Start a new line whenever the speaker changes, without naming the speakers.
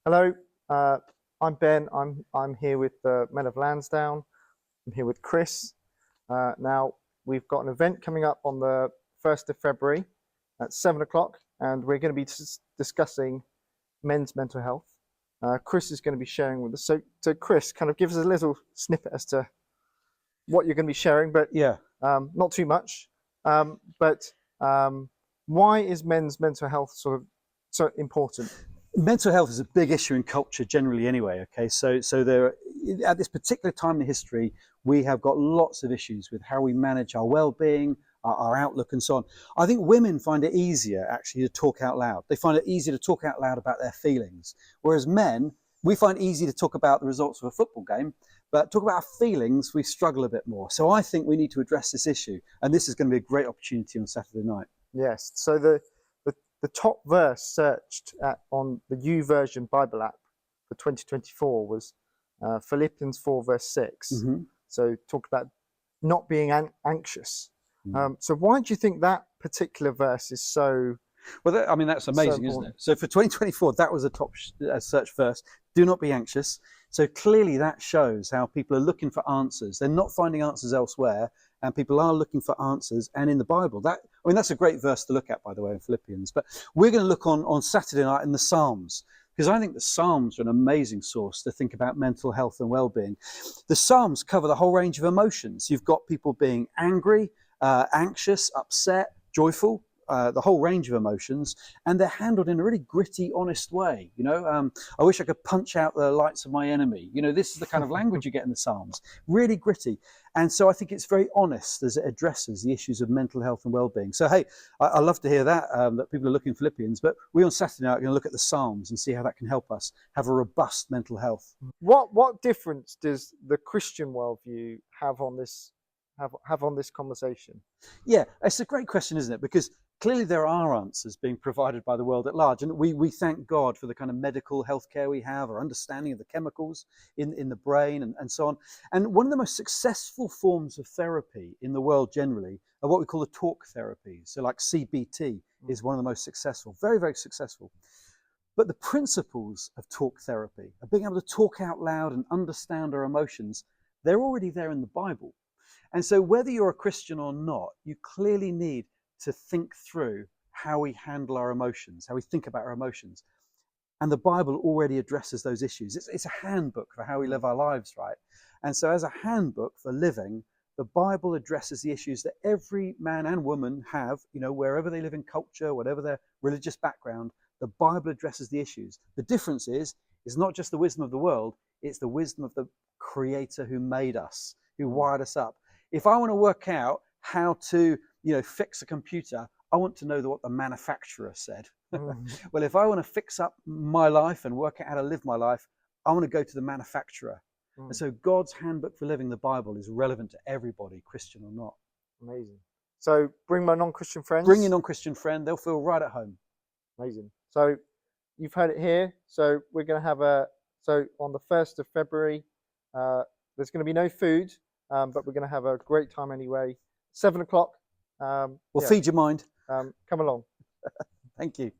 Hello, I'm Ben. I'm here with the Men of Lansdowne. I'm here with Chris. Now we've got an event coming up on the 1st of February at 7 o'clock, and we're going to be discussing men's mental health. Chris is going to be sharing with us. So Chris, kind of give us a little snippet as to what you're going to be sharing, but
Yeah,
not too much. But why is men's mental health sort of so important?
mental health is a big issue in culture generally anyway. Okay, so there at this particular time in history, we have got lots of issues with how we manage our well-being, our outlook and so on. I think women find it easier actually to talk out loud. They find it easier to talk out loud about their feelings, whereas men, we find it easy to talk about the results of a football game, but talk about our feelings, we struggle a bit more. So I think we need to address this issue, and this is going to be a great opportunity on Saturday night.
Yes. So the top verse searched on the YouVersion Bible app for 2024 was Philippians 4 verse 6.
Mm-hmm.
So talk about not being anxious.
Mm.
So why do you think that particular verse is so
Well, I mean, that's
so
amazing, isn't it?
important?
So for 2024, that was a top search first. Do not be anxious. So clearly that shows how people are looking for answers. They're not finding answers elsewhere, and people are looking for answers. And in the Bible, that's a great verse to look at, by the way, in Philippians. But we're going to look on Saturday night in the Psalms, because I think the Psalms are an amazing source to think about mental health and well-being. The Psalms cover the whole range of emotions. You've got people being angry, anxious, upset, joyful, the whole range of emotions, and they're handled in a really gritty, honest way. I wish I could punch out the lights of my enemy. This is the kind of language you get in the Psalms, really gritty. And so I think it's very honest as it addresses the issues of mental health and well-being. So, hey, I love to hear that people are looking at Philippians, but we on Saturday night are going to look at the Psalms and see how that can help us have a robust mental health.
What difference does the Christian worldview have on this have on this conversation?
Yeah, it's a great question, isn't it? Because clearly there are answers being provided by the world at large. And we thank God for the kind of medical healthcare we have, our understanding of the chemicals in the brain and so on. And one of the most successful forms of therapy in the world generally are what we call the talk therapies. So like CBT is one of the most successful, very, very successful. But the principles of talk therapy, of being able to talk out loud and understand our emotions, they're already there in the Bible. And so whether you're a Christian or not, you clearly need to think through how we handle our emotions, how we think about our emotions. And the Bible already addresses those issues. It's a handbook for how we live our lives, right? And so as a handbook for living, the Bible addresses the issues that every man and woman have, wherever they live in culture, whatever their religious background, the Bible addresses the issues. The difference is not just the wisdom of the world, it's the wisdom of the Creator who made us, who wired us up. If I want to work out how to, fix a computer, I want to know what the manufacturer said. Well, if I want to fix up my life and work out how to live my life, I want to go to the manufacturer. And so God's handbook for living, the Bible, is relevant to everybody, Christian or not.
Amazing. So bring my non-Christian friends.
Bring your non-Christian friend. They'll feel right at home.
Amazing. So you've heard it here. So we're going to have so on the 1st of February, there's going to be no food, but we're going to have a great time anyway. 7 o'clock.
Feed your mind.
Come along.
Thank you.